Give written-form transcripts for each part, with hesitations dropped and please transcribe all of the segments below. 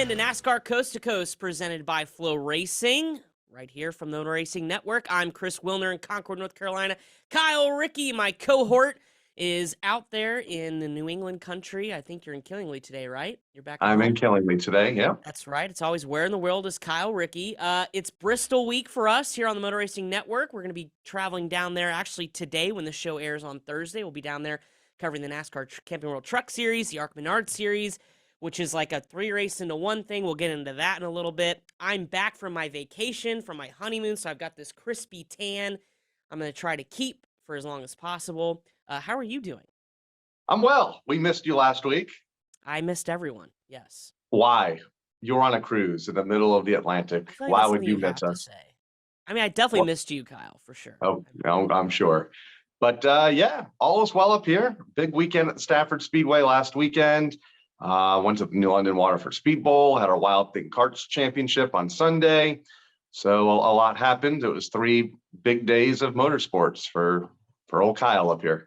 into NASCAR Coast to Coast presented by FloRacing, right here from the Motor Racing Network. I'm Chris Wilner in Concord, North Carolina. Kyle Rickey, my cohort, is out there in the New England country. I think you're in Killingly today, right? You're back at I'm in home? Killingly today, yeah. That's right. It's always where in the world is Kyle Rickey. It's Bristol week for us here on the Motor Racing Network. We're going to be traveling down there actually today when the show airs on Thursday. We'll be down there covering the NASCAR Camping World Truck Series, the ARC Menard Series, which is like a 3-race into one thing. We'll get into that in a little bit. I'm back from my vacation, from my honeymoon, so I've got this crispy tan I'm going to try to keep for as long as possible. How are you doing? I'm well. We missed you last week. I missed everyone, yes. Why? You're on a cruise in the middle of the Atlantic. I feel like Why that's would something you you have miss to us? say. I mean, I definitely Well, missed you, Kyle, for sure. oh, no, I'm sure. But yeah, all is well up here. Big weekend at the Stafford Speedway last weekend. Went to the New London Waterford Speed Bowl, had our Wild Thing Karts Championship on Sunday. So a lot happened. It was 3 big days of motorsports for old Kyle up here.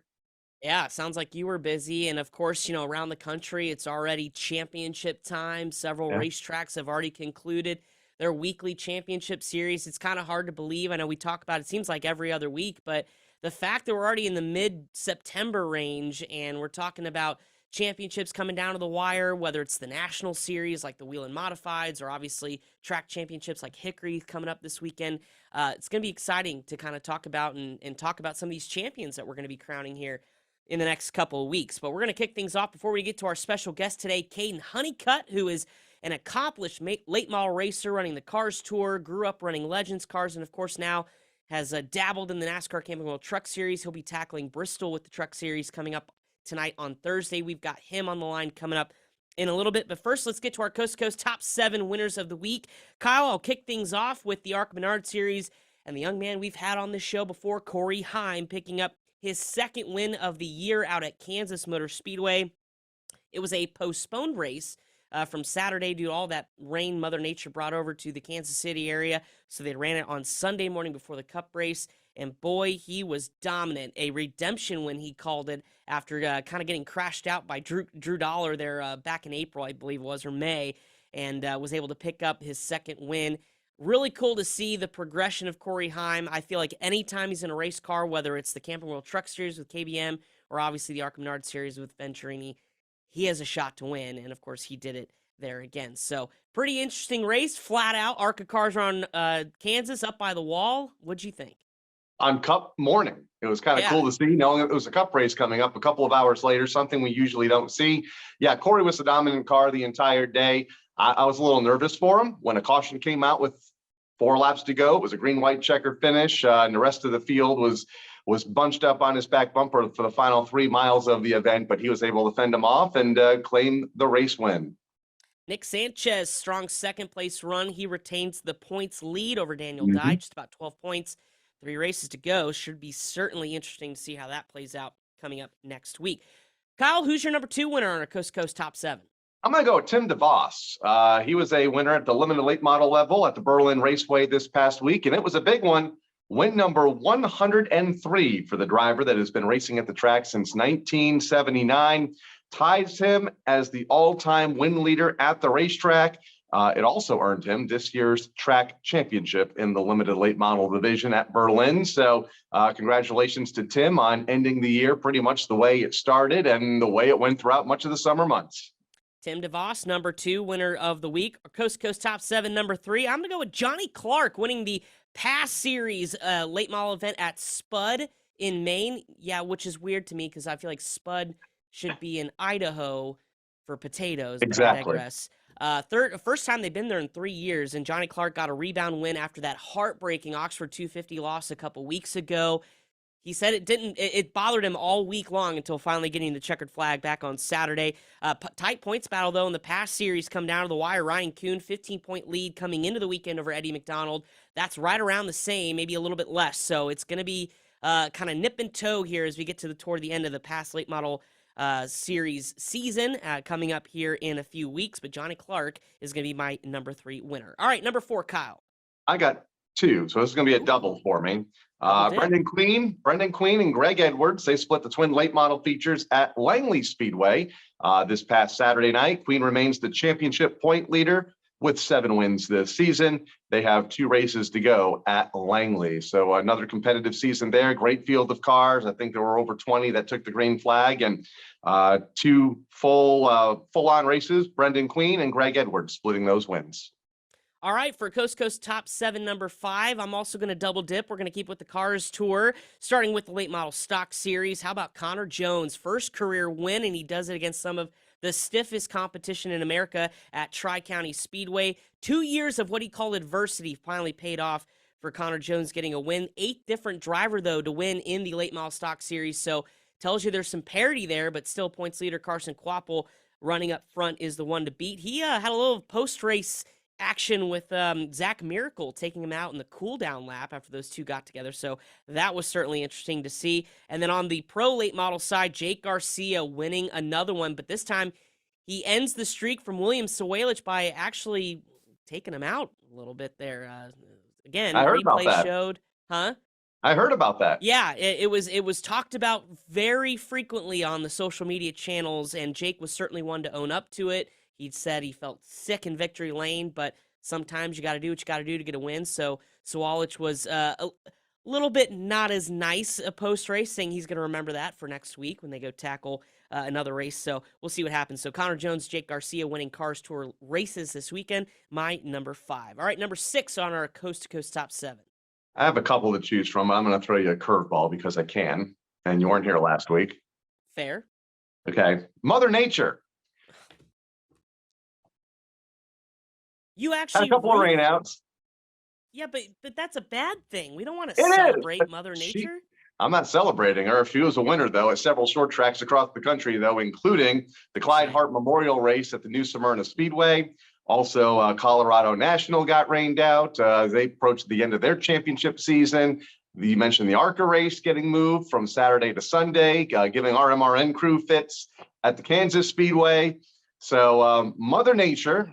Yeah, sounds like you were busy. And of course, around the country, it's already championship time. Several Yeah. racetracks have already concluded their weekly championship series. It's kind of hard to believe. I know we talk about it, seems like every other week, but the fact that we're already in the mid-September range and we're talking about championships coming down to the wire, whether it's the national series like the Wheel and Modifieds or obviously track championships like Hickory coming up this weekend. It's going to be exciting to kind of talk about and talk about some of these champions that we're going to be crowning here in the next couple of weeks. But we're going to kick things off before we get to our special guest today, Kaden Honeycutt, who is an accomplished late model racer running the Cars Tour, grew up running Legends cars, and of course now has dabbled in the NASCAR Camping World Truck Series. He'll be tackling Bristol with the Truck Series coming up tonight on Thursday. We've got him on the line coming up in a little bit. But first, let's get to our Coast to Coast top 7 winners of the week. Kyle, I'll kick things off with the ARC Menard Series and the young man we've had on this show before, Corey Heim, picking up his second win of the year out at Kansas Motor Speedway. It was a postponed race from Saturday due to all that rain Mother Nature brought over to the Kansas City area. So they ran it on Sunday morning before the Cup race. And boy, he was dominant. A redemption win, he called it, after kind of getting crashed out by Drew Dollar there back in April, I believe it was, or May, and was able to pick up his second win. Really cool to see the progression of Corey Heim. I feel like anytime he's in a race car, whether it's the Camping World Truck Series with KBM or obviously the ARC Menard Series with Venturini, he has a shot to win. And, of course, he did it there again. So, pretty interesting race. Flat out, ARCA cars are on Kansas up by the wall. What'd you think? On Cup morning, it was kind of cool to see, knowing that there was a Cup race coming up a couple of hours later, something we usually don't see. Yeah, Corey was the dominant car the entire day. I was a little nervous for him when a caution came out with 4 laps to go. It was a green-white checker finish, and the rest of the field was bunched up on his back bumper for the final 3 miles of the event, but he was able to fend them off and claim the race win. Nick Sanchez, strong second-place run. He retains the points lead over Daniel Mhm. Dye, just about 12 points. 3 races to go. Should be certainly interesting to see how that plays out coming up next week. Kyle, who's your number 2 winner on our Coast to Coast top 7? I'm going to go with Tim DeVos. He was a winner at the limited late model level at the Berlin Raceway this past week, and it was a big one. Win number 103 for the driver that has been racing at the track since 1979. Ties him as the all-time win leader at the racetrack. It also earned him this year's track championship in the limited late model division at Berlin. So congratulations to Tim on ending the year pretty much the way it started and the way it went throughout much of the summer months. Tim DeVos, number 2 winner of the week. Our Coast to Coast top 7, number 3. I'm going to go with Johnny Clark winning the Pass Series late model event at Spud in Maine. Yeah, which is weird to me because I feel like Spud should be in Idaho for potatoes, but I Exactly. digress. First time they've been there in 3 years, and Johnny Clark got a rebound win after that heartbreaking Oxford 250 loss a couple weeks ago. He said it bothered him all week long until finally getting the checkered flag back on Saturday. Tight points battle, though, in the Pass Series come down to the wire. Ryan Kuhn, 15-point lead coming into the weekend over Eddie McDonald. That's right around the same, maybe a little bit less. So it's going to be kind of nip and toe here as we get toward the end of the Pass Late Model Series season coming up here in a few weeks. But Johnny Clark is going to be my number 3 winner. All right, number 4, Kyle. I got 2. So this is going to be a double for me. Double dip. Brendan Queen and Greg Edwards, they split the twin late model features at Langley Speedway this past Saturday night. Queen remains the championship point leader with 7 wins this season. They have 2 races to go at Langley. So another competitive season there. Great field of cars. I think there were over 20 that took the green flag, and 2 full-on races. Brendan Queen and Greg Edwards splitting those wins. All right, for Coast to Coast Top 7, number 5, I'm also going to double dip. We're going to keep with the Cars Tour, starting with the late model stock series. How about Connor Jones? First career win, and he does it against some of the stiffest competition in America at Tri-County Speedway. 2 years of what he called adversity finally paid off for Connor Jones getting a win. 8 different driver, though, to win in the late model stock series, so tells you there's some parity there, but still points leader Carson Quapple running up front is the one to beat. He had a little post-race action with Zach Miracle taking him out in the cool-down lap after those two got together, so that was certainly interesting to see. And then on the pro late model side, Jake Garcia winning another one, but this time he ends the streak from William Sawalich by actually taking him out a little bit there. Again, I heard about replay that. showed, huh? I heard about that. Yeah, it was talked about very frequently on the social media channels, and Jake was certainly one to own up to it. He'd said he felt sick in victory lane, but sometimes you got to do what you got to do to get a win. So Sawalich was a little bit not as nice post-race, saying he's going to remember that for next week when they go tackle another race. So we'll see what happens. So Connor Jones, Jake Garcia winning Cars Tour races this weekend. My number 5. All right, number 6 on our Coast to Coast Top 7. I have a couple to choose from. I'm going to throw you a curveball because I can, and you weren't here last week. Fair. Okay. Mother Nature. You actually Had a couple of rainouts. Yeah, but that's a bad thing. We don't want to celebrate Mother Nature. I'm not celebrating her. She was a winner, though, at several short tracks across the country, though, including the Clyde Hart Memorial Race at the New Smyrna Speedway. Also, Colorado National got rained out. They approached the end of their championship season. You mentioned the ARCA race getting moved from Saturday to Sunday, giving our MRN crew fits at the Kansas Speedway. So Mother Nature,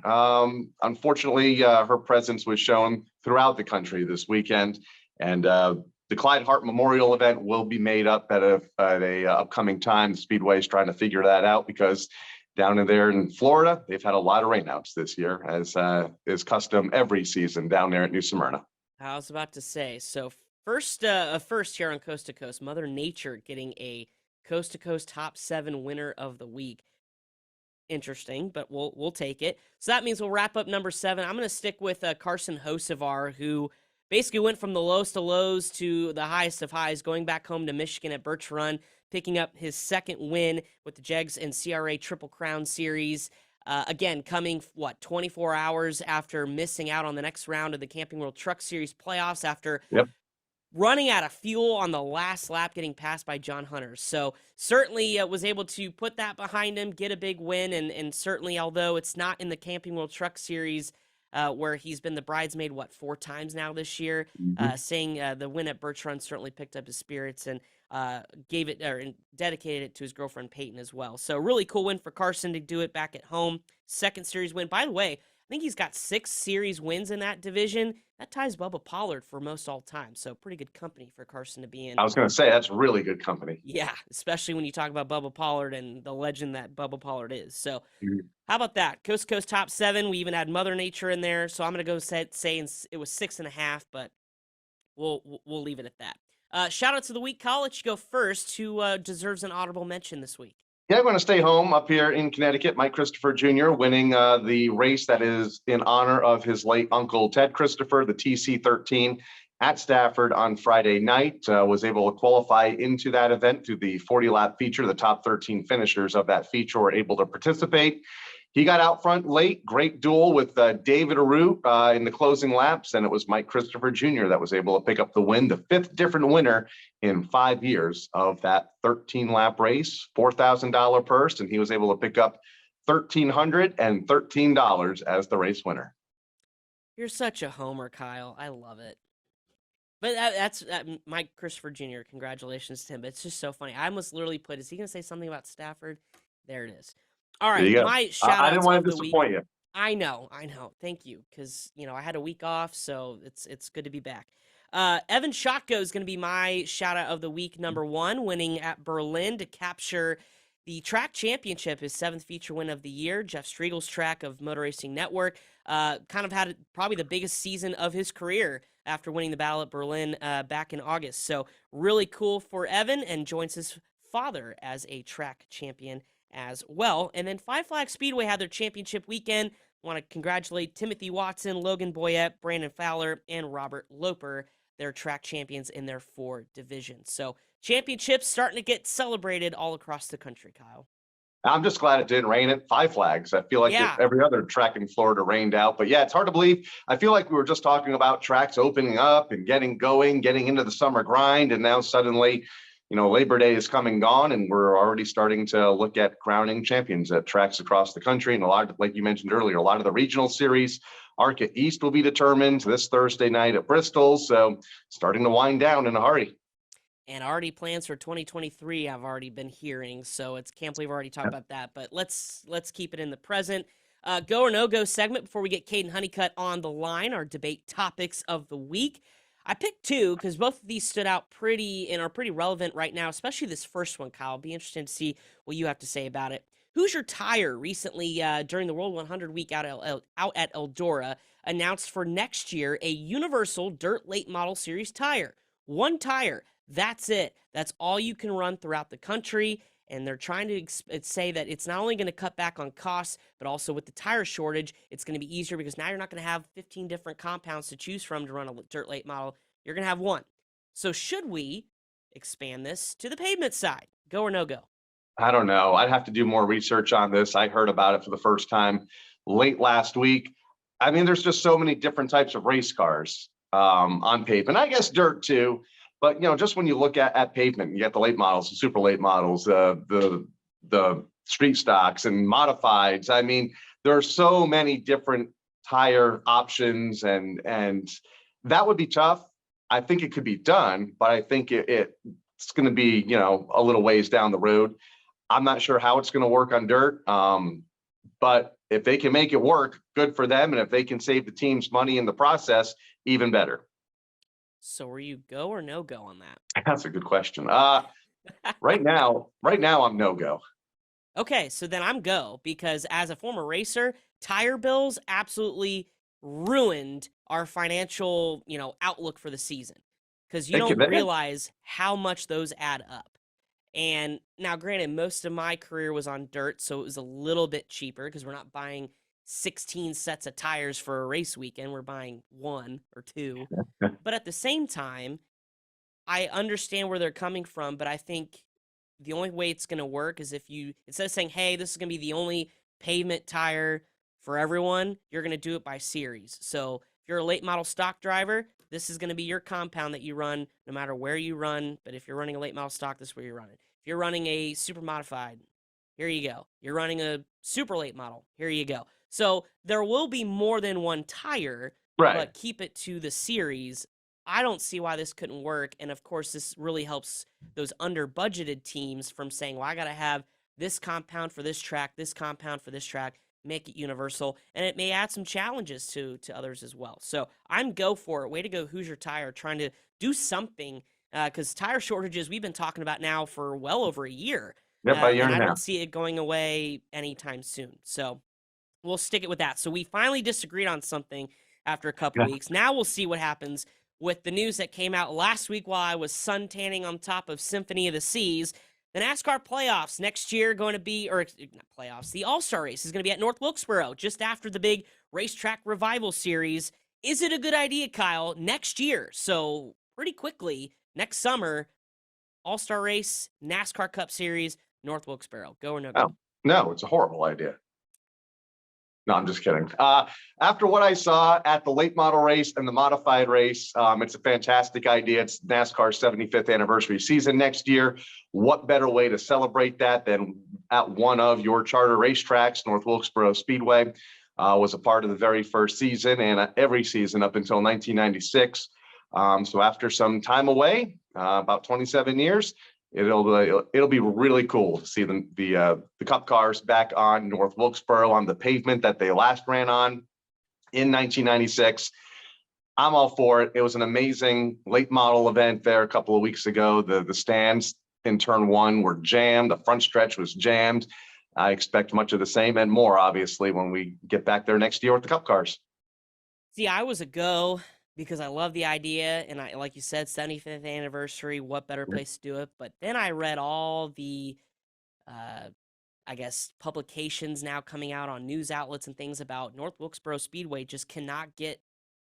unfortunately, her presence was shown throughout the country this weekend. And the Clyde Hart Memorial event will be made up at a upcoming time. The Speedway is trying to figure that out because down in there in Florida, they've had a lot of rainouts this year, as is custom every season down there at New Smyrna. I was about to say, so first here on Coast to Coast, Mother Nature getting a Coast to Coast Top 7 winner of the week. Interesting, but we'll take it. So that means we'll wrap up number 7. I'm going to stick with Carson Hocevar, who basically went from the lowest of lows to the highest of highs, going back home to Michigan at Birch Run, picking up his second win with the Jegs and CRA Triple Crown Series. Again, coming, 24 hours after missing out on the next round of the Camping World Truck Series playoffs after running out of fuel on the last lap, getting passed by John Hunter. So certainly was able to put that behind him, get a big win, and certainly, although it's not in the Camping World Truck Series, where he's been the bridesmaid, 4 times now this year, saying the win at Birch Run certainly picked up his spirits and gave it and dedicated it to his girlfriend Peyton as well. So really cool win for Carson to do it back at home. Second series win. By the way, I think he's got 6 series wins in that division. That ties Bubba Pollard for most all time. So pretty good company for Carson to be in. I was going to say, that's really good company. Yeah, especially when you talk about Bubba Pollard and the legend that Bubba Pollard is. So how about that? Coast to Coast Top 7. We even had Mother Nature in there. So I'm going to go say it was 6.5, but we'll leave it at that. Shout out to the week, Kyle. Let you go first. Who deserves an audible mention this week? Yeah, I'm going to stay home up here in Connecticut. Mike Christopher Jr. winning the race that is in honor of his late uncle, Ted Christopher, the TC13 at Stafford on Friday night. Was able to qualify into that event through the 40-lap feature. The top 13 finishers of that feature were able to participate. He got out front late. Great duel with David Aru in the closing laps, and it was Mike Christopher Jr. that was able to pick up the win, the 5th different winner in 5 years of that 13-lap race, $4,000 purse, and he was able to pick up $1,313 as the race winner. You're such a homer, Kyle. I love it. But that's Mike Christopher Jr. Congratulations to him. But it's just so funny. I almost literally put, is he going to say something about Stafford? There it is. All right, my shout-outs I didn't want of to the week. disappoint you. I know. Thank you, because I had a week off, so it's good to be back. Evan Shotko is going to be my shout out of the week. Number one, winning at Berlin to capture the track championship, his 7th feature win of the year. Jeff Striegel's track of Motor Racing Network kind of had probably the biggest season of his career after winning the battle at Berlin back in August. So really cool for Evan, and joins his father as a track champion as well. And then Five Flag Speedway had their championship weekend. Want to congratulate Timothy Watson, Logan Boyette, Brandon Fowler, and Robert Loper, their track champions in their 4 divisions. So championships starting to get celebrated all across the country, Kyle. I'm just glad it didn't rain at Five Flags. I feel like Yeah. every other track in Florida rained out. But yeah, it's hard to believe. I feel like we were just talking about tracks opening up and getting going, getting into the summer grind. And now suddenly, Labor Day is come and gone, and we're already starting to look at crowning champions at tracks across the country. And a lot of, like you mentioned earlier, a lot of the regional series, ARCA East will be determined this Thursday night at Bristol. So starting to wind down in a hurry. And already plans for 2023 I've already been hearing, so it's can't believe we've already talked about that. But let's keep it in the present. Go or no go segment before we get Kaden Honeycutt on the line. Our debate topics of the week. I picked 2 because both of these stood out pretty and are pretty relevant right now, especially this first one, Kyle. Be interested to see what you have to say about it. Hoosier Tire recently, during the World 100 week out at Eldora, announced for next year a universal dirt late model series tire. One tire. That's it. That's all you can run throughout the country. And they're trying to say that it's not only going to cut back on costs, but also with the tire shortage, it's going to be easier because now you're not going to have 15 different compounds to choose from to run a dirt late model. You're going to have one. So should we expand this to the pavement side? Go or no go? I don't know. I'd have to do more research on this. I heard about it for the first time late last week. I mean, there's just so many different types of race cars on pavement. I guess dirt too. But just when you look at pavement, you got the late models, the super late models, the street stocks and modifieds. I mean, there are so many different tire options, and that would be tough. I think it could be done, but I think it's going to be a little ways down the road. I'm not sure how it's going to work on dirt, but if they can make it work, good for them, and if they can save the teams money in the process, even better. So were you go or no go on that? That's a good question. Right now I'm no go. Okay, so then I'm go, because as a former racer, tire bills absolutely ruined our financial, outlook for the season, because you don't realize how much those add up. And now, granted, most of my career was on dirt, so it was a little bit cheaper because we're not buying 16 sets of tires for a race weekend. We're buying 1 or 2. But at the same time, I understand where they're coming from, but I think the only way it's going to work is if you, instead of saying, hey, this is going to be the only pavement tire for everyone, you're going to do it by series. So if you're a late model stock driver, this is going to be your compound that you run no matter where you run. But if you're running a late model stock, this is where you're running. If you're running a super modified, here you go. You're running a super late model, here you go. So there will be more than one tire, right, but keep it to the series. I don't see why this couldn't work. And of course, this really helps those under budgeted teams from saying, well, I got to have this compound for this track, this compound for this track, make it universal. And it may add some challenges to others as well. So I'm go for it. Way to go, Hoosier Tire, trying to do something, because tire shortages we've been talking about now for well over a year. Yep, a year and and I a don't half. see it going away anytime soon. So we'll stick it with that. So we finally disagreed on something after a couple weeks. Now we'll see what happens with the news that came out last week while I was suntanning on top of Symphony of the Seas. The NASCAR playoffs next year going to be, or not playoffs, the All-Star race is going to be at North Wilkesboro just after the big racetrack revival series. Is it a good idea, Kyle, next year? So pretty quickly, next summer, All-Star race, NASCAR Cup Series, North Wilkesboro. Go or no go? No, it's a horrible idea. No, I'm just kidding. After what I saw at the late model race and the modified race, it's a fantastic idea. It's NASCAR's 75th anniversary season next year. What better way to celebrate that than at one of your charter racetracks? North Wilkesboro Speedway was a part of the very first season and every season up until 1996. So after some time away, about 27 years, It'll be really cool to see the Cup cars back on North Wilkesboro on the pavement that they last ran on in 1996. I'm all for it. It was an amazing late model event there a couple of weeks ago. The stands in turn one were jammed. The front stretch was jammed. I expect much of the same and more, obviously, when we get back there next year with the Cup cars. See, I was a go because I love the idea, and I, like you said, 75th anniversary. What better place to do it? But then I read all the, I guess, publications now coming out on news outlets and things about North Wilkesboro Speedway just cannot get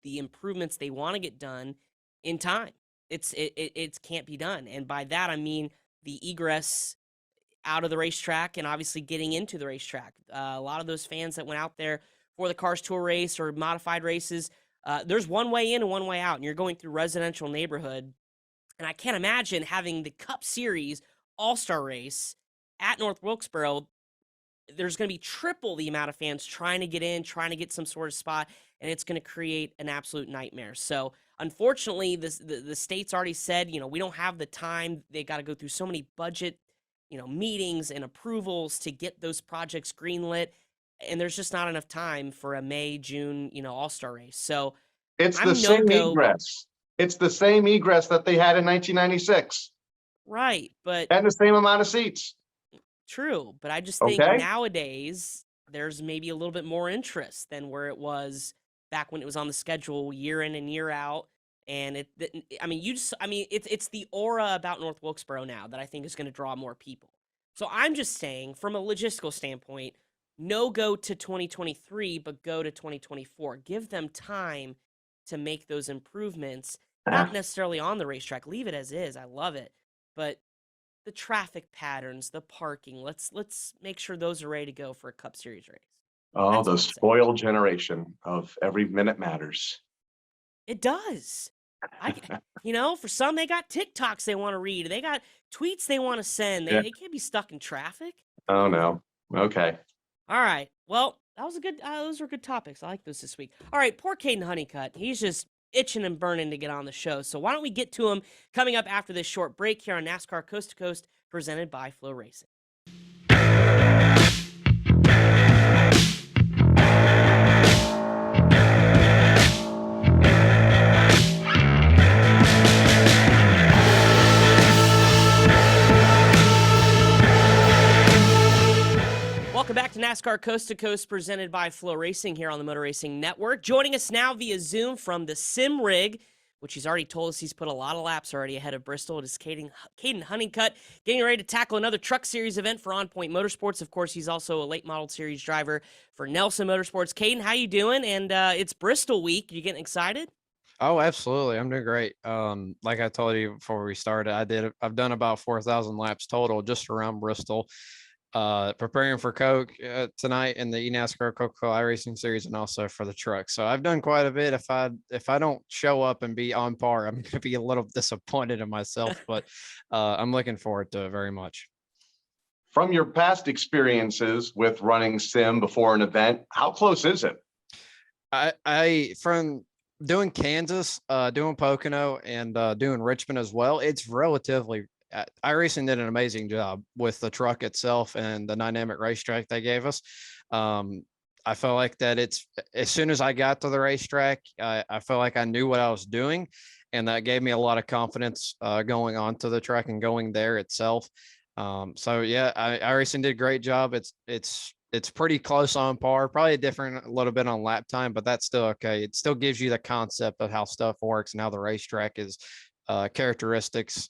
the improvements they want to get done in time. It can't be done, and by that I mean the egress out of the racetrack and obviously getting into the racetrack. A lot of those fans that went out there for the Cars Tour race or modified races, there's one way in and one way out, and you're going through residential neighborhood. And I can't imagine having the Cup Series All-Star race at North Wilkesboro. There's going to be triple the amount of fans trying to get in, trying to get some sort of spot, and it's going to create an absolute nightmare. So unfortunately, the state's already said, we don't have the time. They got to go through so many budget meetings and approvals to get those projects greenlit, and there's just not enough time for a May, June, All-Star race. So it's I'm the same no-go. egress. It's the same egress that they had in 1996. Right, but And the same amount of seats. true, but I just think Okay. nowadays there's maybe a little bit more interest than where it was back when it was on the schedule year in and year out. And it's the aura about North Wilkesboro now that I think is going to draw more people. So I'm just saying, from a logistical standpoint, no go to 2023, but go to 2024. Give them time to make those improvements, not necessarily on the racetrack. Leave it as is. I love it. But the traffic patterns, the parking, let's make sure those are ready to go for a Cup Series race. Oh, That's the all I'm saying. spoiled generation of every minute matters. It does. For some, they got TikToks they want to read. They got tweets they want to send. They can't be stuck in traffic. Oh, no. Okay. All right. Well, that was a good. Those were good topics. I like those this week. All right, poor Kaden Honeycutt. He's just itching and burning to get on the show. So why don't we get to him coming up after this short break here on NASCAR Coast to Coast, presented by FloRacing. Welcome back to NASCAR Coast to Coast, presented by FloRacing here on the Motor Racing Network. Joining us now via Zoom from the Sim Rig, which he's already told us he's put a lot of laps already ahead of Bristol. It is Kaden Honeycutt, getting ready to tackle another Truck Series event for On Point Motorsports. Of course, he's also a late model series driver for Nelson Motorsports. Kaden, how you doing? And it's Bristol week. You getting excited? Oh, absolutely. I'm doing great. Like I told you before we started, I've done about 4,000 laps total just around Bristol. Preparing for Coke tonight in the NASCAR Coca-Cola iRacing Series, and also for the truck. So I've done quite a bit. If I don't show up and be on par, I'm going to be a little disappointed in myself. But I'm looking forward to it very much. From your past experiences with running sim before an event, how close is it? I from doing Kansas, doing Pocono, and doing Richmond as well, it's relatively. iRacing did an amazing job with the truck itself and the dynamic racetrack they gave us. I felt like that as soon as I got to the racetrack, I felt like I knew what I was doing, and that gave me a lot of confidence going onto the track and going there itself. So yeah, iRacing did a great job. It's pretty close on par, probably a little bit on lap time, but that's still okay. It still gives you the concept of how stuff works and how the racetrack is characteristics.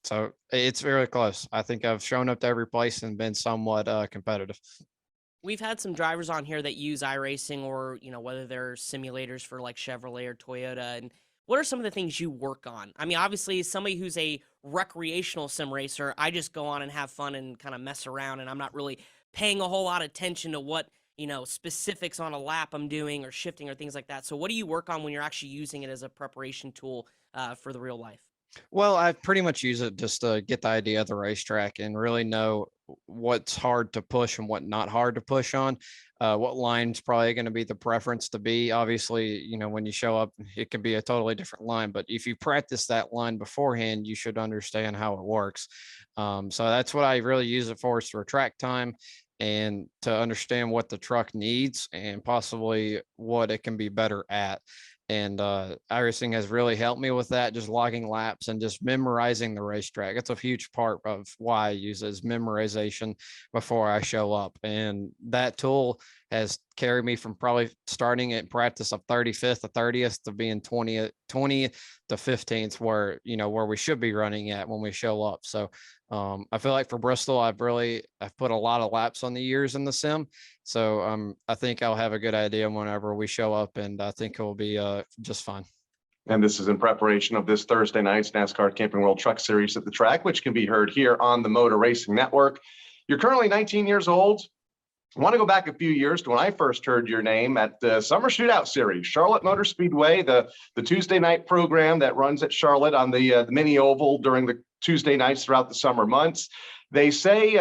So it's very close. I think I've shown up to every place and been somewhat competitive. We've had some drivers on here that use iRacing, or, whether they're simulators for like Chevrolet or Toyota. And what are some of the things you work on? I mean, obviously, as somebody who's a recreational sim racer, I just go on and have fun and kind of mess around, and I'm not really paying a whole lot of attention to what, specifics on a lap I'm doing or shifting or things like that. So what do you work on when you're actually using it as a preparation tool for the real life? Well, I pretty much use it just to get the idea of the racetrack and really know what's hard to push and what not hard to push on. What line's probably going to be the preference to be. Obviously, when you show up, it could be a totally different line. But if you practice that line beforehand, you should understand how it works. So that's what I really use it for, is for track time and to understand what the truck needs and possibly what it can be better at. And iRacing has really helped me with that, just logging laps and just memorizing the racetrack. That's a huge part of why I use it, is memorization before I show up. And that tool has carried me from probably starting at practice of 35th to 30th to being 20 to 15th, where we should be running at when we show up. So I feel like for Bristol, I've put a lot of laps on the years in the sim. So I think I'll have a good idea whenever we show up, and I think it will be just fine. And this is in preparation of this Thursday night's NASCAR Camping World Truck Series at the track, which can be heard here on the Motor Racing Network. You're currently 19 years old. I want to go back a few years to when I first heard your name at the Summer Shootout Series, Charlotte Motor Speedway, the Tuesday night program that runs at Charlotte on the mini oval during the Tuesday nights throughout the summer months. They say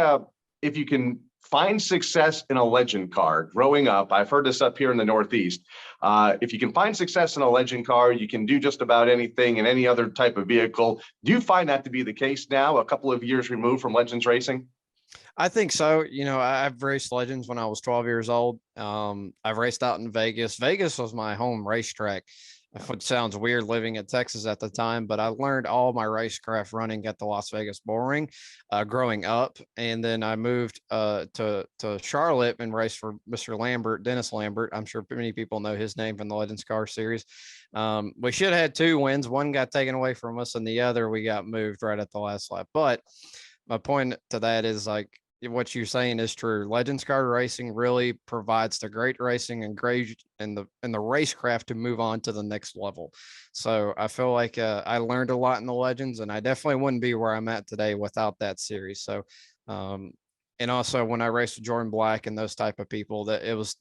if you can find success in a legend car growing up, I've heard this up here in the Northeast, if you can find success in a legend car, you can do just about anything in any other type of vehicle. Do you find that to be the case now, a couple of years removed from Legends racing? I think so. I've raced Legends when I was 12 years old. I've raced out in Vegas. Vegas was my home racetrack. It sounds weird living in Texas at the time, but I learned all my racecraft running at the Las Vegas Bull Ring growing up. And then I moved to Charlotte and raced for Mr. Lambert, Dennis Lambert. I'm sure many people know his name from the Legends Car Series. We should have had 2 wins. One got taken away from us, and the other we got moved right at the last lap. But my point to that is, like, what you're saying is true. Legends car racing really provides the great racing and great and the racecraft to move on to the next level. So I feel like I learned a lot in the Legends, and I definitely wouldn't be where I'm at today without that series. So and also when I raced with Jordan Black and those type of people,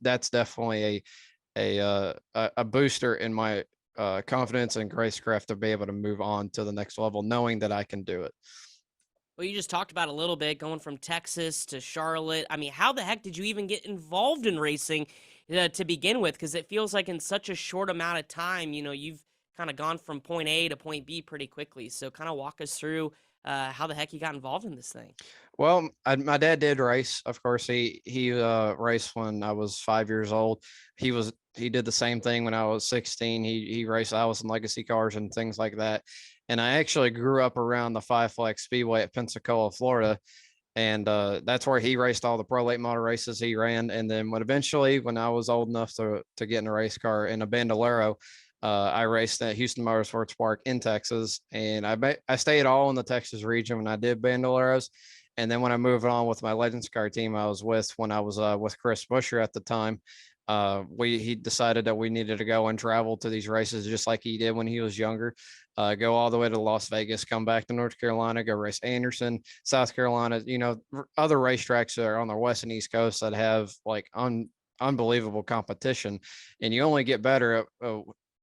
that's definitely a booster in my confidence and racecraft to be able to move on to the next level, knowing that I can do it. Well, you just talked about a little bit going from Texas to Charlotte. I mean, how the heck did you even get involved in racing to begin with? Because it feels like in such a short amount of time, you've kind of gone from point A to point B pretty quickly. So kind of walk us through how the heck you got involved in this thing. Well, my dad did race. Of course, he raced when I was 5 years old. He did the same thing when I was 16. He raced Allison Legacy cars and things like that. And I actually grew up around the Five Flags Speedway at Pensacola, Florida. And that's where he raced all the pro late model races he ran. And then when I was old enough to get in a race car in a Bandolero, I raced at Houston Motorsports Park in Texas. And I stayed all in the Texas region when I did Bandoleros. And then when I moved on with my Legends car team I was with when I was with Chris Buescher at the time, he decided that we needed to go and travel to these races just like he did when he was younger. Go all the way to Las Vegas, come back to North Carolina, go race Anderson, South Carolina, other racetracks that are on the West and East Coast that have like unbelievable competition. And you only get better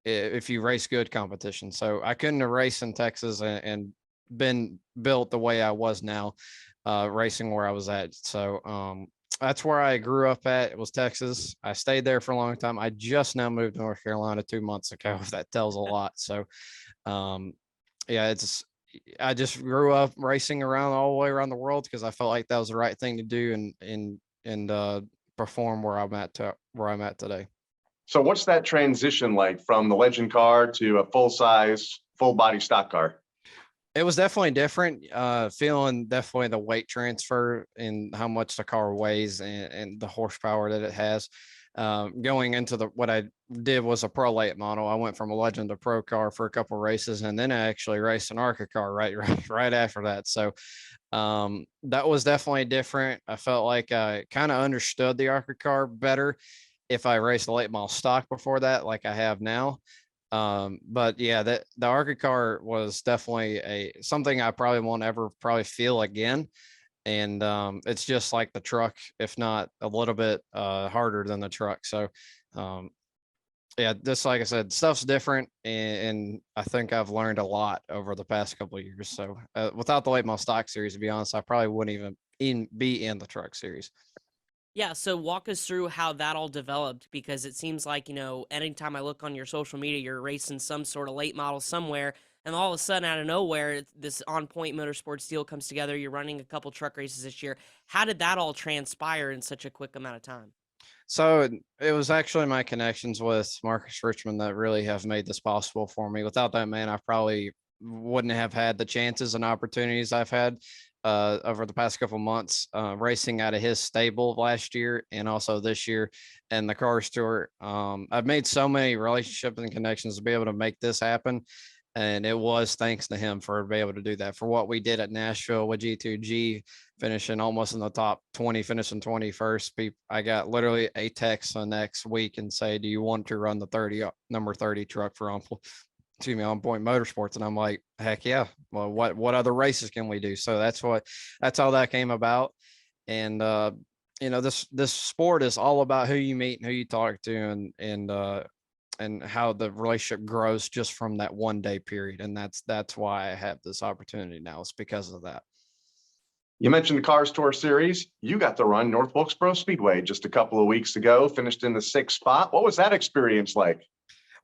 if you race good competition. So I couldn't have raced in Texas and been built the way I was now, racing where I was at. So that's where I grew up at. It was Texas. I stayed there for a long time. I just now moved to North Carolina 2 months ago, if that tells a lot. So yeah, I just grew up racing around all the way around the world because I felt like that was the right thing to do and perform where I'm at today. So what's that transition like from the legend car to a full-size, full-body stock car? It was definitely different, feeling definitely the weight transfer and how much the car weighs and the horsepower that it has. Going into what I did was a pro late model. I went from a legend to pro car for a couple of races, and then I actually raced an ARCA car right after that. So that was definitely different. I felt like I kind of understood the ARCA car better if I raced a late model stock before that, like I have now. But yeah, the ARCA car was definitely something I probably won't ever probably feel again. And it's just like the truck, if not a little bit harder than the truck. So Yeah, just like I said, stuff's different, and I think I've learned a lot over the past couple of years. So without the late model stock series, to be honest, I probably wouldn't even be in the truck series. Yeah, so walk us through how that all developed because it seems like, anytime I look on your social media, you're racing some sort of late model somewhere, and all of a sudden, out of nowhere, this On Point Motorsports deal comes together. You're running a couple truck races this year. How did that all transpire in such a quick amount of time? So it was actually my connections with Marcus Richmond that really have made this possible for me. Without that man, I probably wouldn't have had the chances and opportunities I've had over the past couple months, racing out of his stable last year and also this year and the Cars Tour. I've made so many relationships and connections to be able to make this happen. And it was thanks to him for being able to do that. For what we did at Nashville with G2G, finishing almost in the top 20, finishing 21st. I got literally a text the next week and say, "Do you want to run the number 30 truck for On Point Motorsports?" And I'm like, "Heck yeah!" Well, what other races can we do? So that's how that came about. And this sport is all about who you meet and who you talk to, and how the relationship grows just from that 1 day period. And that's why I have this opportunity now. It's because of that. You mentioned the Cars Tour Series. You got to run North Wilkesboro Speedway just a couple of weeks ago, finished in the 6th spot. What was that experience like?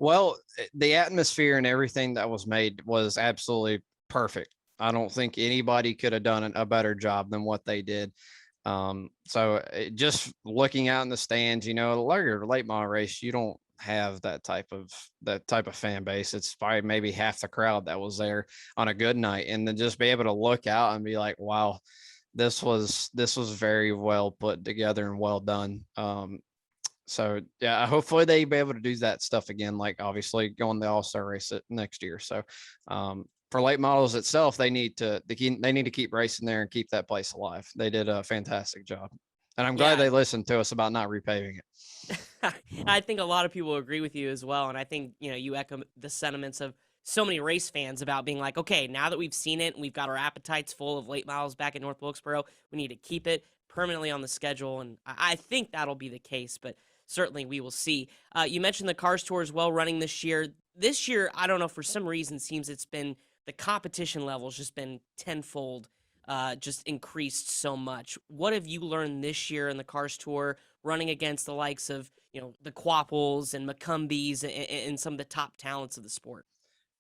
Well, the atmosphere and everything that was made was absolutely perfect. I don't think anybody could have done a better job than what they did. Just looking out in the stands, like your late model race, you don't have that type of fan base. It's probably maybe half the crowd that was there on a good night, and then just be able to look out and be like, wow, this was very well put together and well done. So yeah, hopefully they be able to do that stuff again, like obviously going the All-Star race next year. So for late models itself, they need to keep racing there and keep that place alive. They did a fantastic job. And I'm glad Yeah, they listened to us about not repaving it. I think a lot of people agree with you as well. And I think, you echo the sentiments of so many race fans about being like, okay, now that we've seen it and we've got our appetites full of late models back at North Wilkesboro, we need to keep it permanently on the schedule. And I think that'll be the case, but certainly we will see. You mentioned the Cars Tour as well running this year. This year, I don't know, for some reason, seems it's been the competition level's just been tenfold, just increased so much. What have you learned this year in the Cars Tour running against the likes of, the Quapples and McCumbies and some of the top talents of the sport?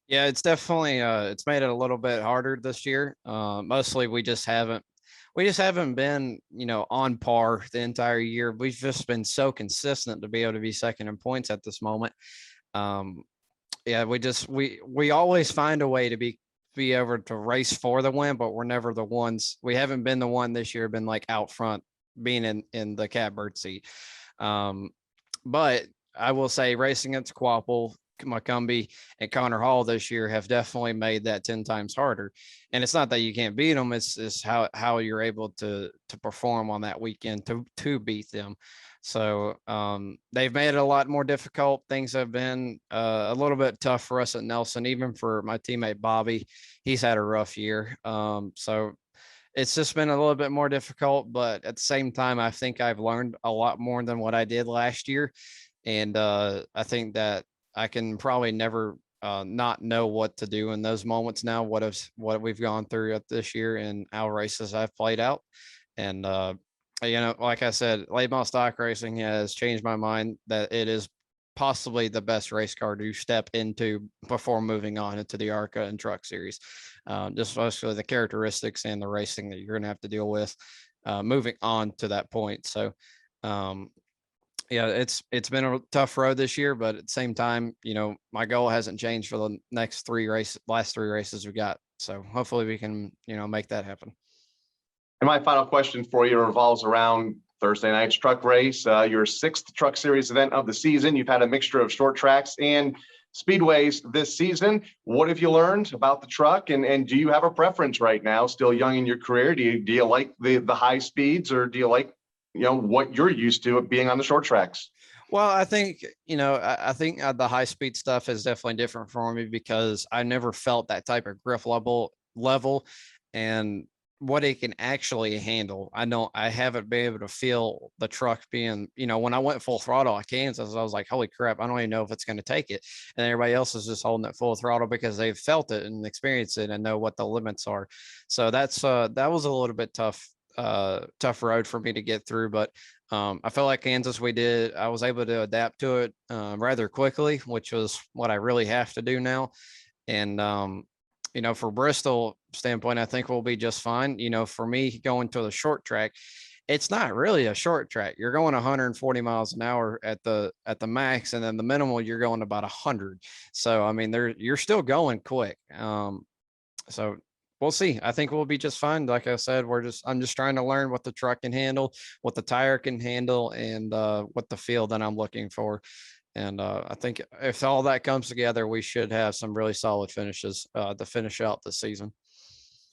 Yeah, it's definitely it's made it a little bit harder this year. Mostly we just haven't been, on par the entire year. We've just been so consistent to be able to be second in points at this moment. Um, yeah, we always find a way to be able to race for the win, but we're never the ones. We haven't been the one this year, been like out front, being in the catbird seat. Um, but I will say racing against Quapple, McCumbee, and Connor Hall this year have definitely made that 10 times harder. And it's not that you can't beat them, it's how you're able to perform on that weekend to beat them. So they've made it a lot more difficult. Things have been a little bit tough for us at Nelson, even for my teammate Bobby. He's had a rough year. So it's just been a little bit more difficult, but at the same time, I think I've learned a lot more than what I did last year. And I think that I can probably never not know what to do in those moments now, what we've gone through at this year and our races I've played out. And, like I said, late model stock racing has changed my mind that it is possibly the best race car to step into before moving on into the ARCA and truck series. Just mostly the characteristics and the racing that you're going to have to deal with moving on to that point. So, yeah, it's been a tough road this year, but at the same time, my goal hasn't changed for the last 3 races we got. So hopefully we can, make that happen. And my final question for you revolves around Thursday night's truck race, your 6th truck series event of the season. You've had a mixture of short tracks and speedways this season. What have you learned about the truck? And do you have a preference right now, still young in your career? Do you like the high speeds, or do you like, what you're used to of being on the short tracks? Well, I think, I think the high speed stuff is definitely different for me because I never felt that type of grip level. And what it can actually handle. I haven't been able to feel the truck being, when I went full throttle at Kansas, I was like, holy crap, I don't even know if it's going to take it. And everybody else is just holding it full throttle because they've felt it and experienced it and know what the limits are. So that was a little bit tough road for me to get through, but I feel like Kansas, I was able to adapt to it rather quickly, which was what I really have to do now. And, for Bristol standpoint, I think we'll be just fine. For me going to the short track, it's not really a short track. You're going 140 miles an hour at the max, and then the minimal you're going about 100. So I mean, you're still going quick. So we'll see. I think we'll be just fine. Like I said, I'm just trying to learn what the truck can handle, what the tire can handle, and what the feel that I'm looking for. And I think if all that comes together, we should have some really solid finishes to finish out the season.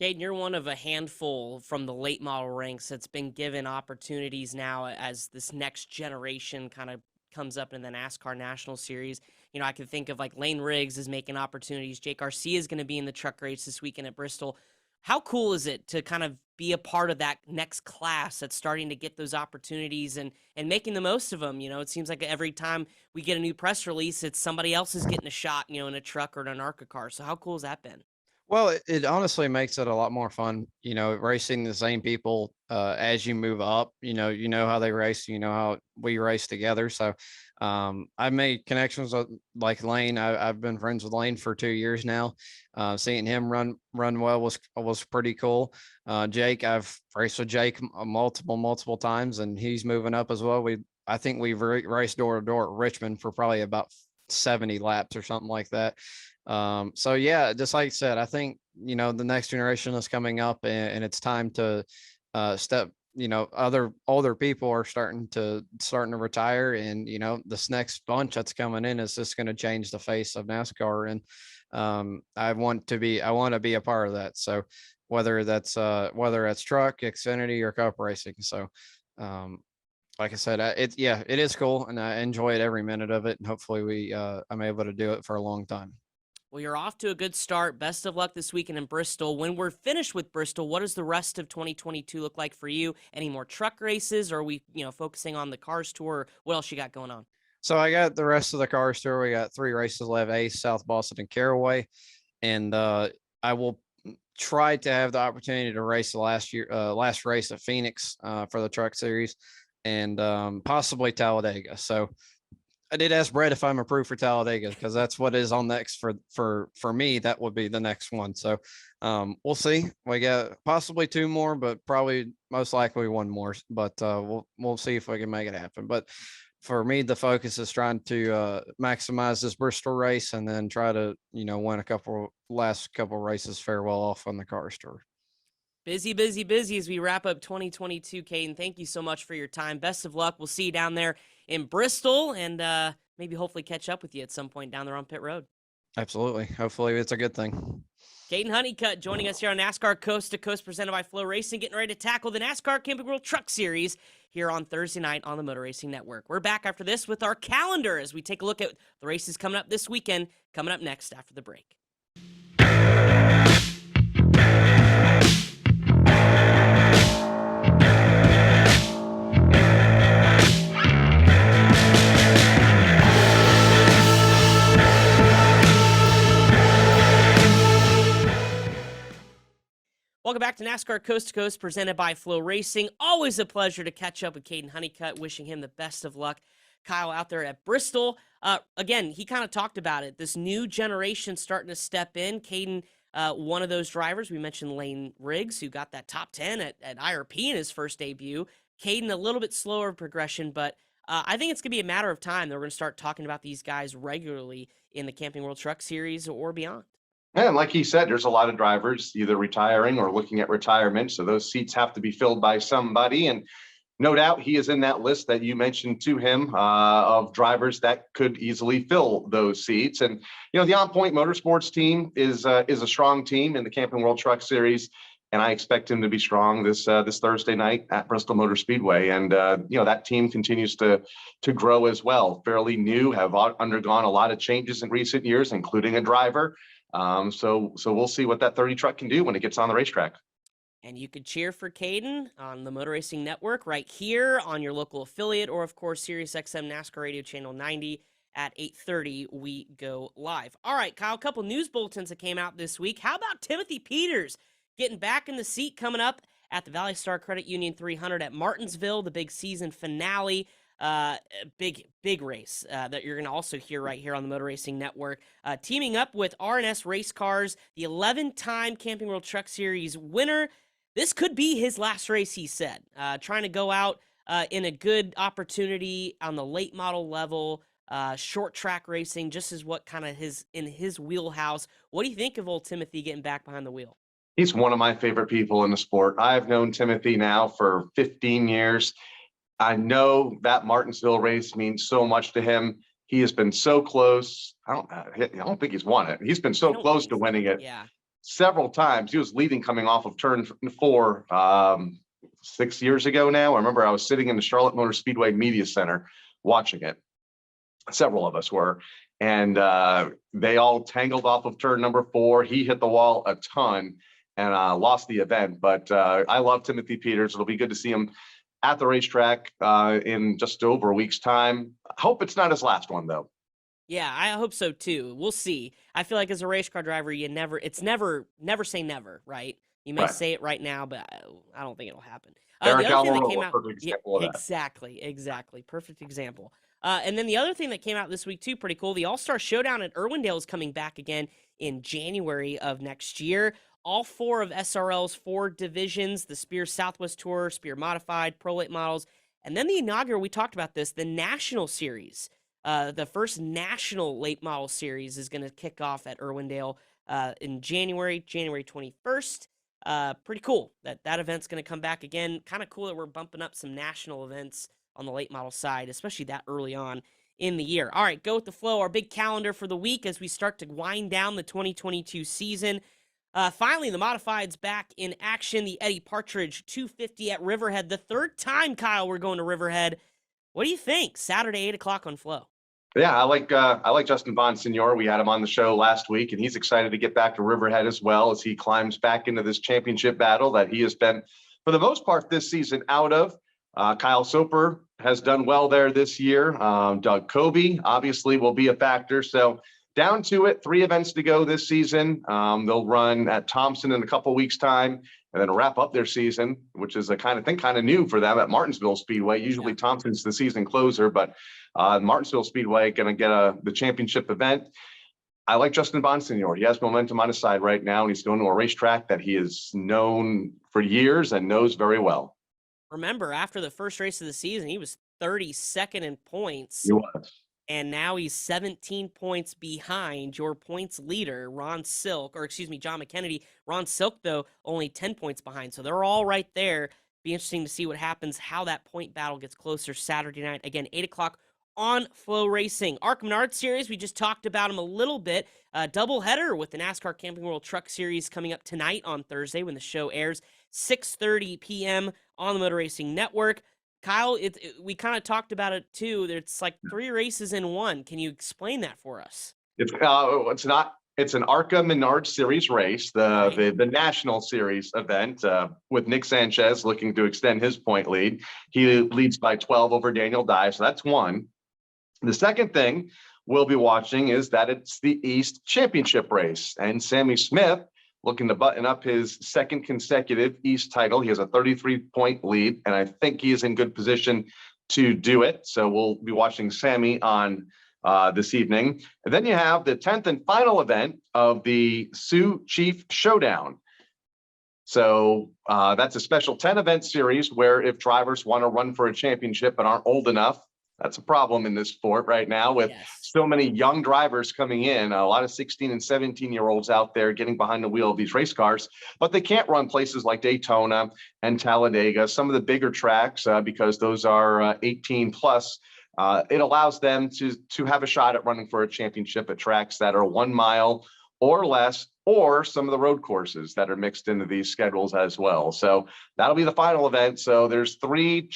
Kaden, you're one of a handful from the late model ranks that's been given opportunities now as this next generation kind of comes up in the NASCAR National Series. I can think of like Lane Riggs is making opportunities. Jake Garcia is going to be in the truck race this weekend at Bristol. How cool is it to kind of be a part of that next class that's starting to get those opportunities and making the most of them? It seems like every time we get a new press release, it's somebody else is getting a shot, in a truck or in an ARCA car. So how cool has that been? Well, it honestly makes it a lot more fun, racing the same people as you move up. You know how they race, how we race together. So I've made connections with like Lane. I've been friends with Lane for 2 years now. Seeing him run well was pretty cool. Jake, I've raced with Jake multiple times, and he's moving up as well. I think we've raced door to door at Richmond for probably about 70 laps or something like that. So yeah, just like I said, I think, the next generation is coming up, and it's time to step, other older people are starting to retire, and, this next bunch that's coming in is just going to change the face of NASCAR. And I want to be a part of that. So whether that's truck, Xfinity, or cup racing. So, like I said, it is cool, and I enjoy it every minute of it. And hopefully I'm able to do it for a long time. Well, you're off to a good start. Best of luck this weekend in Bristol. When we're finished with Bristol, what does the rest of 2022 look like for you? Any more truck races? Or are we, focusing on the Cars Tour? What else you got going on? So I got the rest of the Cars Tour. We got 3 races left: Ace, South Boston, and Caraway. And I will try to have the opportunity to race the last race at Phoenix for the Truck Series, and possibly Talladega. So I did ask Brett if I'm approved for Talladega, because that's what is on next for me. That would be the next one. So we'll see. We got possibly 2 more, but probably most likely 1 more. But we'll see if we can make it happen. But for me, the focus is trying to maximize this Bristol race, and then try to win last couple races farewell off on the Cars Tour. Busy, busy, busy as we wrap up 2022, Kaden. Thank you so much for your time. Best of luck. We'll see you down there in Bristol, and maybe hopefully catch up with you at some point down there on pit road. Absolutely. Hopefully it's a good thing. Kaden Honeycutt joining us here on NASCAR Coast to Coast, presented by FloRacing, getting ready to tackle the NASCAR Camping World Truck Series here on Thursday night on the Motor Racing Network. We're back after this with our calendar as we take a look at the races coming up this weekend, coming up next after the break. Welcome back to NASCAR Coast to Coast, presented by FloRacing. Always a pleasure to catch up with Kaden Honeycutt, wishing him the best of luck. Kyle out there at Bristol. Again, he kind of talked about it. This new generation starting to step in. Kaden, one of those drivers. We mentioned Lane Riggs, who got that top 10 at IRP in his first debut. Kaden, a little bit slower progression, but I think it's going to be a matter of time that we're going to start talking about these guys regularly in the Camping World Truck Series or beyond. And like he said, there's a lot of drivers either retiring or looking at retirement. So those seats have to be filled by somebody. And no doubt he is in that list that you mentioned to him of drivers that could easily fill those seats. And, the On Point Motorsports team is a strong team in the Camping World Truck Series. And I expect him to be strong this Thursday night at Bristol Motor Speedway. And, that team continues to grow as well. Fairly new, have undergone a lot of changes in recent years, including a driver. So we'll see what that 30 truck can do when it gets on the racetrack. And you could cheer for Kaden on the Motor Racing Network right here on your local affiliate, or of course, SiriusXM NASCAR Radio Channel 90 at 8:30. We go live. All right, Kyle, a couple news bulletins that came out this week. How about Timothy Peters getting back in the seat coming up at the Valley Star Credit Union 300 at Martinsville, the big season finale? Big race that you're going to also hear right here on the Motor Racing Network. Teaming up with R&S Race Cars, the 11-time Camping World Truck Series winner. This could be his last race, he said. Trying to go out in a good opportunity on the late model level, short track racing, just as what kind of in his wheelhouse. What do you think of old Timothy getting back behind the wheel? He's one of my favorite people in the sport. I've known Timothy now for 15 years. I know that Martinsville race means so much to him. He has been so close. I don't think he's won it. He's been so close to winning it. Yeah. Several times. He was leading coming off of turn 4 6 years ago now. I remember I was sitting in the Charlotte Motor Speedway Media Center watching it. Several of us were. And they all tangled off of turn number 4. He hit the wall a ton and lost the event. But I love Timothy Peters. It'll be good to see him at the racetrack in just over a week's time. I hope it's not his last one, though. Yeah, I hope so too. We'll see. I feel like as a race car driver, never say never, right? You may say it right now, but I don't think it'll happen. The other thing that came out, exactly, perfect example. And then the other thing that came out this week too, pretty cool. The All-Star Showdown at Irwindale is coming back again in January of next year. All 4 of SRL's 4 divisions: the Spear Southwest Tour, Spear Modified, Pro Late Models, and then the inaugural. We talked about this, the National Series. The first national late model series is going to kick off at Irwindale in January 21st. Pretty cool that event's going to come back again. Kind of cool that we're bumping up some national events on the late model side, especially that early on in the year. All right, go with the flow. Our big calendar for the week as we start to wind down the 2022 season. Finally, the Modified's back in action. The Eddie Partridge 250 at Riverhead. The third time, Kyle, we're going to Riverhead. What do you think? Saturday, 8 o'clock on Flow. Yeah, I like Justin Bonsignor. We had him on the show last week, and he's excited to get back to Riverhead as well as he climbs back into this championship battle that he has been, for the most part, this season out of. Kyle Soper has done well there this year. Doug Kobe obviously will be a factor. So down to it, 3 events to go this season. They'll run at Thompson in a couple weeks' time, and then wrap up their season, which is a kind of new for them at Martinsville Speedway. Usually Thompson's the season closer, but Martinsville Speedway going to get the championship event. I like Justin Bonsignor. He has momentum on his side right now, and he's going to a racetrack that he has known for years and knows very well. Remember, after the first race of the season, he was 32nd in points. He was. And now he's 17 points behind your points leader, John McKennedy. Ron Silk, though, only 10 points behind. So they're all right there. Be interesting to see what happens, how that point battle gets closer Saturday night. Again, 8 o'clock on FloRacing. ARC Menard Series, we just talked about him a little bit. Doubleheader with the NASCAR Camping World Truck Series coming up tonight on Thursday when the show airs, 6:30 p.m. on the Motor Racing Network. Kyle, we kind of talked about it too. It's like 3 races in one. Can you explain that for us? It's an ARCA Menard Series race, the National Series event with Nick Sanchez looking to extend his point lead. He leads by 12 over Daniel Dye, so that's one. The second thing we'll be watching is that it's the East Championship race, and Sammy Smith looking to button up his second consecutive East title. He has a 33-point lead, and I think he is in good position to do it. So we'll be watching Sammy on this evening. And then you have the 10th and final event of the Sioux Chief Showdown. So that's a special 10-event series where if drivers want to run for a championship but aren't old enough, that's a problem in this sport right now with so many young drivers coming in, a lot of 16 and 17-year-olds out there getting behind the wheel of these race cars, but they can't run places like Daytona and Talladega, some of the bigger tracks, because those are 18 plus. It allows them to have a shot at running for a championship at tracks that are 1 mile or less, or some of the road courses that are mixed into these schedules as well. So that'll be the final event. So there's 3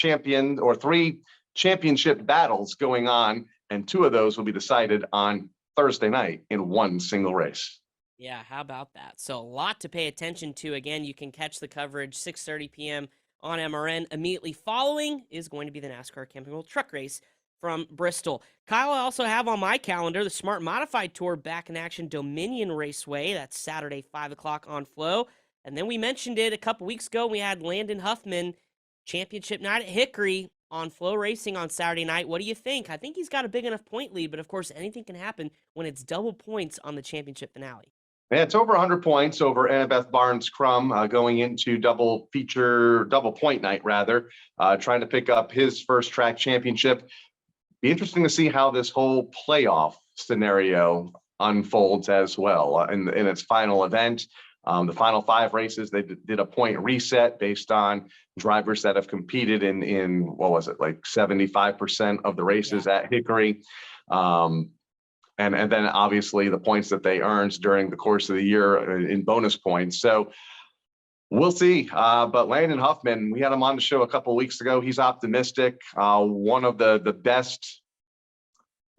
championship battles going on, and 2 of those will be decided on Thursday night in one single race. Yeah, how about that? So a lot to pay attention to. Again, you can catch the coverage 6:30 p.m. on MRN. Immediately following is going to be the NASCAR Camping World Truck Race from Bristol. Kyle, I also have on my calendar the Smart Modified Tour back in action, Dominion Raceway. That's Saturday, 5 o'clock on Flow. And then we mentioned it a couple weeks ago. We had Landon Huffman championship night at Hickory on FloRacing on Saturday night. What do you think? I think he's got a big enough point lead, but of course, anything can happen when it's double points on the championship finale. Yeah, it's over 100 points over Annabeth Barnes Crum going into double point night, rather, trying to pick up his first track championship. Be interesting to see how this whole playoff scenario unfolds as well in its final event. The final 5 races, they did a point reset based on drivers that have competed in what was it, like 75% of the races at Hickory. And then obviously the points that they earned during the course of the year in bonus points. So we'll see. But Landon Huffman, we had him on the show a couple of weeks ago. He's optimistic. One of the best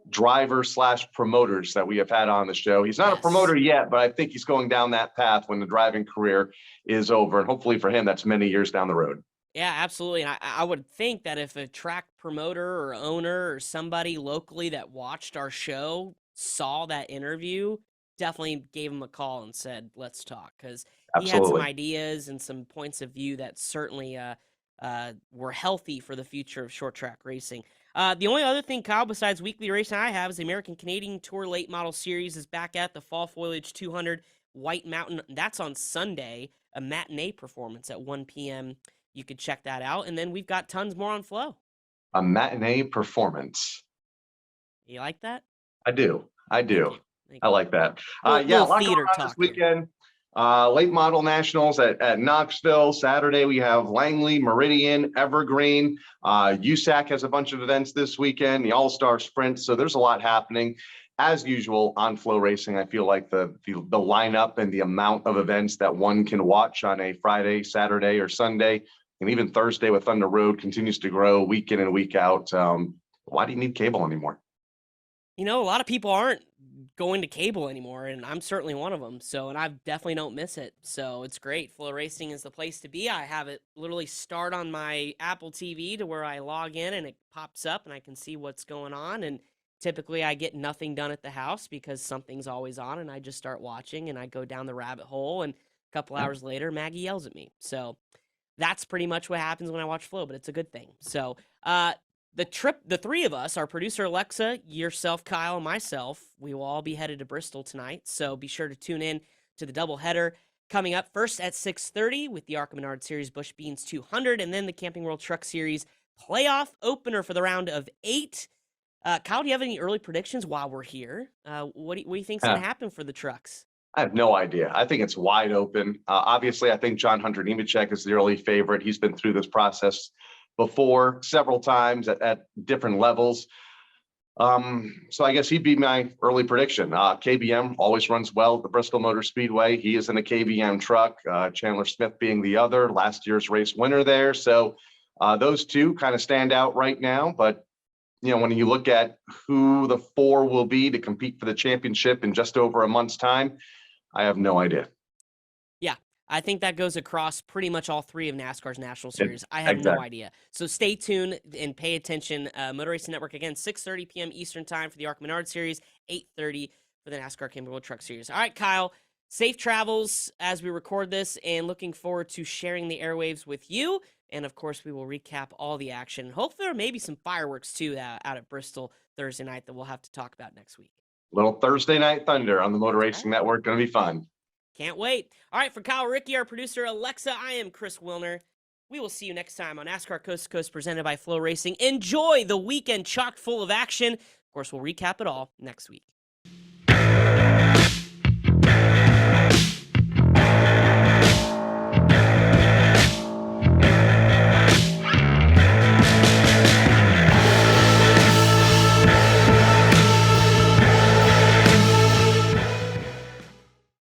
drivers / promoters that we have had on the show. He's not a promoter yet, but I think he's going down that path when the driving career is over. And hopefully for him, that's many years down the road. Yeah, absolutely. And I would think that if a track promoter or owner or somebody locally that watched our show saw that interview, definitely gave him a call and said, let's talk, because he had some ideas and some points of view that certainly were healthy for the future of short track racing. The only other thing, Kyle, besides weekly racing I have is the American Canadian Tour Late Model Series is back at the Fall Foliage 200 White Mountain. That's on Sunday, a matinee performance at 1 p.m. You could check that out. And then we've got tons more on Flow. A matinee performance. You like that? I do. Thank you. I like that. Yeah, a lot going on this weekend. Late model nationals at Knoxville. Saturday, we have Langley, Meridian, Evergreen. USAC has a bunch of events this weekend, the All-Star Sprint. So there's a lot happening. As usual on FloRacing, I feel like the lineup and the amount of events that one can watch on a Friday, Saturday, or Sunday, and even Thursday with Thunder Road continues to grow week in and week out. Why do you need cable anymore? You know, a lot of people aren't going to cable anymore, and I'm certainly one of them. So, and I definitely don't miss it. So it's great. FloRacing is the place to be. I have it literally start on my Apple TV to where I log in and it pops up and I can see what's going on. And typically I get nothing done at the house because something's always on and I just start watching and I go down the rabbit hole. And a couple hours later, Maggie yells at me. So that's pretty much what happens when I watch Flow, but it's a good thing. So, the 3 of us, our producer Alexa, yourself, Kyle, and myself, we will all be headed to Bristol tonight. So be sure to tune in to the doubleheader coming up first at 6:30 with the ARCA Menard Series Busch Beans 200, and then the Camping World Truck Series playoff opener for the round of 8. Kyle, do you have any early predictions while we're here? What do you think is going to happen for the trucks? I have no idea. I think it's wide open. Obviously, I think John Hunter Nemechek is the early favorite. He's been through this process before several times at different levels. So I guess he'd be my early prediction. KBM always runs well at the Bristol Motor Speedway. He is in a KBM truck, Chandler Smith being the other, last year's race winner there. So those two kind of stand out right now. But, you know, when you look at who the 4 will be to compete for the championship in just over a month's time, I have no idea. I think that goes across pretty much all 3 of NASCAR's national series. I have no idea. So stay tuned and pay attention. Motor Racing Network, again, 6:30 p.m. Eastern time for the ARCA Menard Series, 8:30 for the NASCAR Camping World Truck Series. All right, Kyle, safe travels as we record this and looking forward to sharing the airwaves with you. And, of course, we will recap all the action. Hopefully there may be some fireworks, too, out at Bristol Thursday night that we'll have to talk about next week. Little Thursday Night Thunder on the Motor Racing Network. Going to be fun. Can't wait. All right, for Kyle, Rickey, our producer, Alexa, I am Chris Wilner. We will see you next time on NASCAR Coast to Coast presented by FloRacing. Enjoy the weekend chock full of action. Of course, we'll recap it all next week.